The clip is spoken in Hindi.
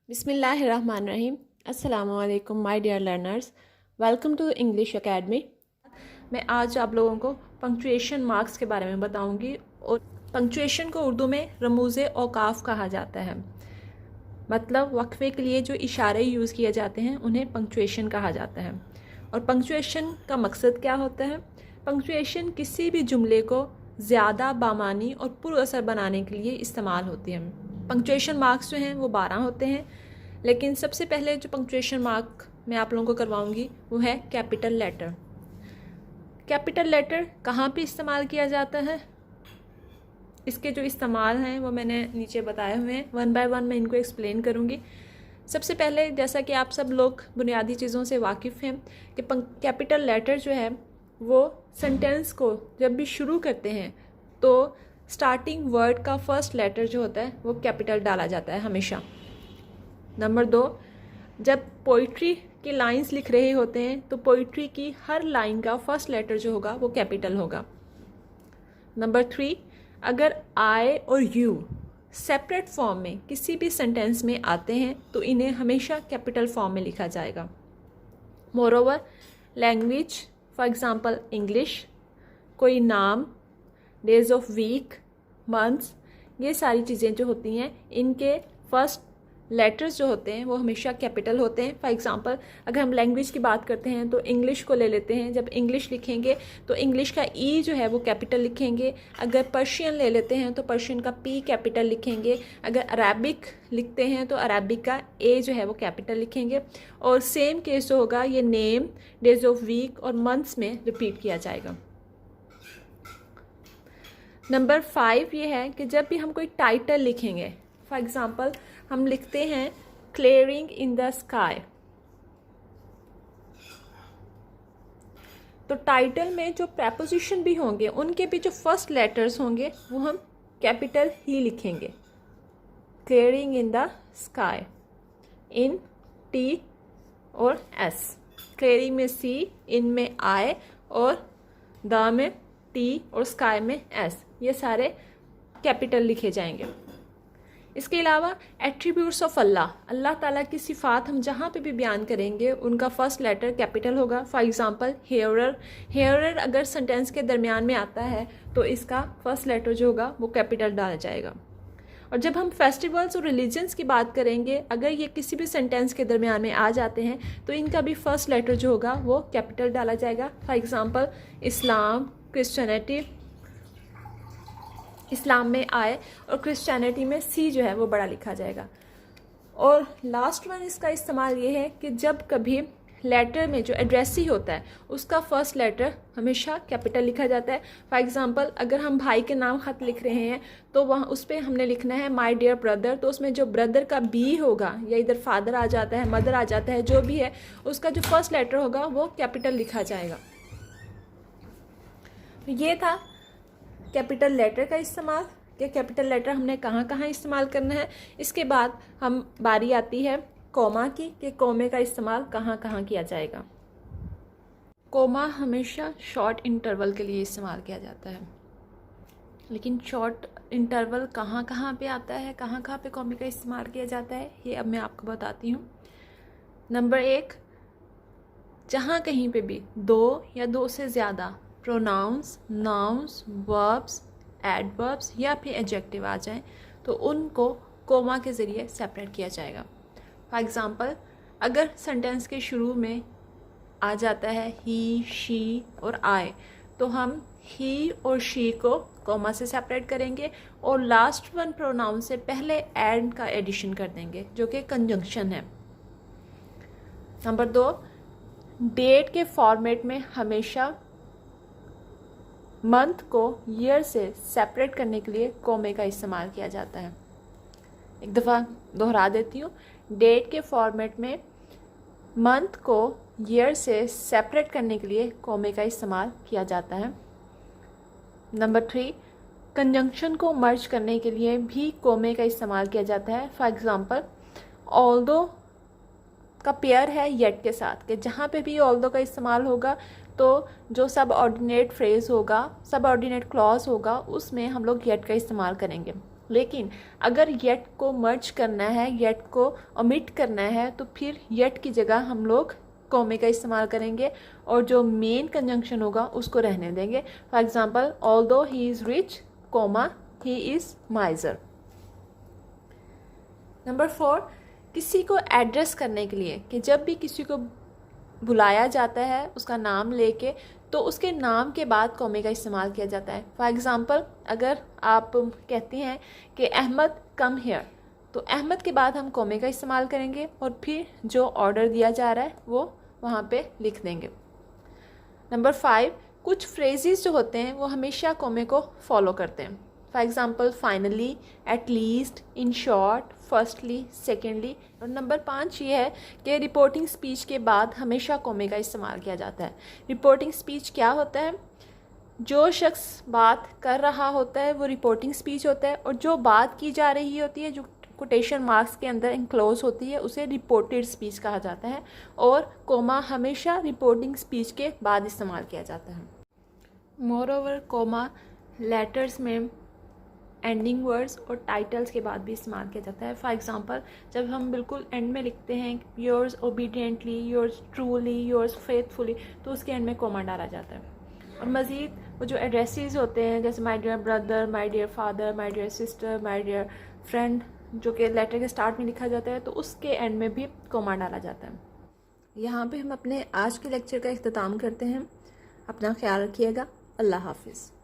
बिस्मिल्लाहिर्रहमानिर्रहीम। अस्सलामुअलैकुम my dear learners, welcome to English academy. मैं आज आप लोगों को पंक्चुएशन मार्क्स के बारे में बताऊंगी। और पंक्चुएशन को उर्दू में रमूज़े औकाफ कहा जाता है, मतलब वक्फे के लिए जो इशारे यूज़ किए जाते हैं उन्हें पंक्चुएशन कहा जाता है। और पंक्चुएशन का मकसद क्या होता है? पंक्चुएशन किसी भी जुमले को ज़्यादा बामानी और पुरअसर बनाने के लिए इस्तेमाल होती है। पंक्चुएशन मार्क्स जो हैं वो 12 होते हैं, लेकिन सबसे पहले जो पंक्चुएशन मार्क मैं आप लोगों को करवाऊंगी वो है कैपिटल लेटर। कैपिटल लेटर कहाँ पे इस्तेमाल किया जाता है, इसके जो इस्तेमाल हैं वो मैंने नीचे बताए हुए हैं। वन बाय वन मैं इनको एक्सप्लेन करूँगी। सबसे पहले, जैसा कि आप सब लोग बुनियादी चीज़ों से वाकिफ़ हैं कि कैपिटल लेटर जो है वो सेंटेंस को जब भी शुरू करते हैं तो स्टार्टिंग वर्ड का फर्स्ट लेटर जो होता है वो कैपिटल डाला जाता है हमेशा। नंबर 2, जब पोइट्री की लाइंस लिख रहे होते हैं तो पोइट्री की हर लाइन का फर्स्ट लेटर जो होगा वो कैपिटल होगा। नंबर 3, अगर आई और यू सेपरेट फॉर्म में किसी भी सेंटेंस में आते हैं तो इन्हें हमेशा कैपिटल फॉर्म में लिखा जाएगा। Moreover, language for example English, कोई नाम, डेज ऑफ वीक, मंथ्स, ये सारी चीज़ें जो होती हैं इनके फर्स्ट लेटर्स जो होते हैं वो हमेशा कैपिटल होते हैं। फॉर एग्जांपल अगर हम लैंग्वेज की बात करते हैं तो इंग्लिश को ले लेते हैं। जब इंग्लिश लिखेंगे तो इंग्लिश का ई जो है वो कैपिटल लिखेंगे। अगर पर्शियन ले लेते हैं तो पर्शियन का पी कैपिटल लिखेंगे। अगर अरबिक लिखते हैं तो अरबिक का ए जो है वो कैपिटल लिखेंगे। और सेम केस जो होगा ये नेम, डेज ऑफ वीक और मंथ्स में रिपीट किया जाएगा। नंबर 5 ये है कि जब भी हम कोई टाइटल लिखेंगे, फॉर एग्जांपल हम लिखते हैं क्लियरिंग इन द स्काई, तो टाइटल में जो प्रेपोजिशन भी होंगे उनके भी जो फर्स्ट लेटर्स होंगे वो हम कैपिटल ही लिखेंगे। Clearing in the sky, in T और एस, क्लियरिंग में सी, इन में आई और द में टी और स्काई में एस, ये सारे कैपिटल लिखे जाएंगे। इसके अलावा एट्रीब्यूट्स ऑफ अल्लाह, अल्लाह ताला की सिफ़ात हम जहाँ पे भी बयान करेंगे उनका फर्स्ट लेटर कैपिटल होगा। फॉर एग्जांपल हेयरर, हेयरर अगर सेंटेंस के दरमियान में आता है तो इसका फर्स्ट लेटर जो होगा वो कैपिटल डाला जाएगा। और जब हम फेस्टिवल्स और रिलीजन्स की बात करेंगे, अगर ये किसी भी सेंटेंस के दरमियान में आ जाते हैं तो इनका भी फर्स्ट लेटर जो होगा वो कैपिटल डाला जाएगा। फॉर एग्जांपल इस्लाम, क्रिश्चियनिटी, इस्लाम में आए और क्रिश्चियनिटी में सी जो है वो बड़ा लिखा जाएगा। और लास्ट वन इसका इस्तेमाल ये है कि जब कभी लेटर में जो एड्रेसी होता है उसका फर्स्ट लेटर हमेशा कैपिटल लिखा जाता है। फॉर एग्जांपल अगर हम भाई के नाम ख़त लिख रहे हैं तो वहाँ उस पर हमने लिखना है माय डियर ब्रदर, तो उसमें जो ब्रदर का बी होगा या इधर फादर आ जाता है, मदर आ जाता है, जो भी है उसका जो फर्स्ट लेटर होगा वो कैपिटल लिखा जाएगा। तो ये था कैपिटल लेटर का इस्तेमाल, कि कैपिटल लेटर हमने कहाँ कहाँ इस्तेमाल करना है। इसके बाद हम बारी आती है कोमा की, कि कोमे का इस्तेमाल कहाँ कहाँ किया जाएगा। कोमा हमेशा शॉर्ट इंटरवल के लिए इस्तेमाल किया जाता है, लेकिन शॉर्ट इंटरवल कहाँ कहाँ पे आता है, कहाँ कहाँ पे कोमे का इस्तेमाल किया जाता है, ये अब मैं आपको बताती हूँ। नंबर 1, जहाँ कहीं पे भी 2 या 2 से ज़्यादा प्रोनाउंस, नाउन्स, वर्ब्स, एडवर्ब्स या फिर एडजेक्टिव आ जाएं तो उनको कोमा के ज़रिए सेपरेट किया जाएगा। फॉर एग्ज़ाम्पल अगर सेंटेंस के शुरू में आ जाता है ही, शी और आई, तो हम ही और शी को कोमा से सेपरेट करेंगे और लास्ट वन प्रोनाउन से पहले एंड का एडिशन कर देंगे जो कि कंजंक्शन है। नंबर 2, डेट के फॉर्मेट में हमेशा मंथ को ईयर से सेपरेट करने के लिए कोमे का इस्तेमाल किया जाता है। एक दफ़ा दोहरा देती हूँ, डेट के फॉर्मेट में मंथ को ईयर से सेपरेट करने के लिए कोमे का इस्तेमाल किया जाता है। नंबर 3, कंजंक्शन को मर्ज करने के लिए भी कोमे का इस्तेमाल किया जाता है। फॉर एग्ज़ाम्पल ऑल्दो का पेयर है येट के साथ, कि जहाँ पे भी ऑल्दो का इस्तेमाल होगा तो जो सब ऑर्डिनेट फ्रेज़ होगा, सब ऑर्डिनेट क्लॉज होगा, उसमें हम लोग येट का इस्तेमाल करेंगे। लेकिन अगर येट को मर्ज करना है, येट को ओमिट करना है, तो फिर येट की जगह हम लोग कोमे का इस्तेमाल करेंगे और जो मेन कंजंक्शन होगा उसको रहने देंगे। For example, although he is rich, comma he is miser. Number 4, किसी को एड्रेस करने के लिए, कि जब भी किसी को बुलाया जाता है उसका नाम लेके, तो उसके नाम के बाद कोमे का इस्तेमाल किया जाता है। फॉर एग्ज़ाम्पल, अगर आप कहते हैं कि अहमद कम हेयर, तो अहमद के बाद हम कोमे का इस्तेमाल करेंगे और फिर जो ऑर्डर दिया जा रहा है वो वहाँ पे लिख देंगे। नंबर 5, कुछ फ्रेजेस जो होते हैं वो हमेशा कोमे को फॉलो करते हैं। For example, finally, at least, in short, firstly, secondly. और नंबर 5 ये है कि रिपोर्टिंग स्पीच के बाद हमेशा कोमे का इस्तेमाल किया जाता है। रिपोर्टिंग स्पीच क्या होता है? जो शख्स बात कर रहा होता है वो रिपोर्टिंग स्पीच होता है, और जो बात की जा रही होती है, जो कोटेशन मार्क्स के अंदर इंक्लोज होती है, उसे रिपोर्टेड स्पीच कहा जाता है। और कोमा हमेशा रिपोर्टिंग स्पीच के बाद इस्तेमाल किया जाता है। मोर ओवर, कोमा लेटर्स में एंडिंग वर्ड्स और टाइटल्स के बाद भी इस्तेमाल किया जाता है। फॉर एग्ज़ाम्पल, जब हम बिल्कुल एंड में लिखते हैं yours obediently, yours truly, yours faithfully, तो उसके एंड में कोमा डाला जाता है। और मज़ीद वो जो एड्रेसेस होते हैं, जैसे my dear brother, my dear father, my dear sister, my dear friend, जो कि लेटर के स्टार्ट में लिखा जाता है, तो उसके एंड में भी कोमा डाला जाता है। यहाँ पे हम अपने आज के लेक्चर का इख्तिताम करते हैं। अपना ख्याल रखिएगा। अल्लाह हाफिज़।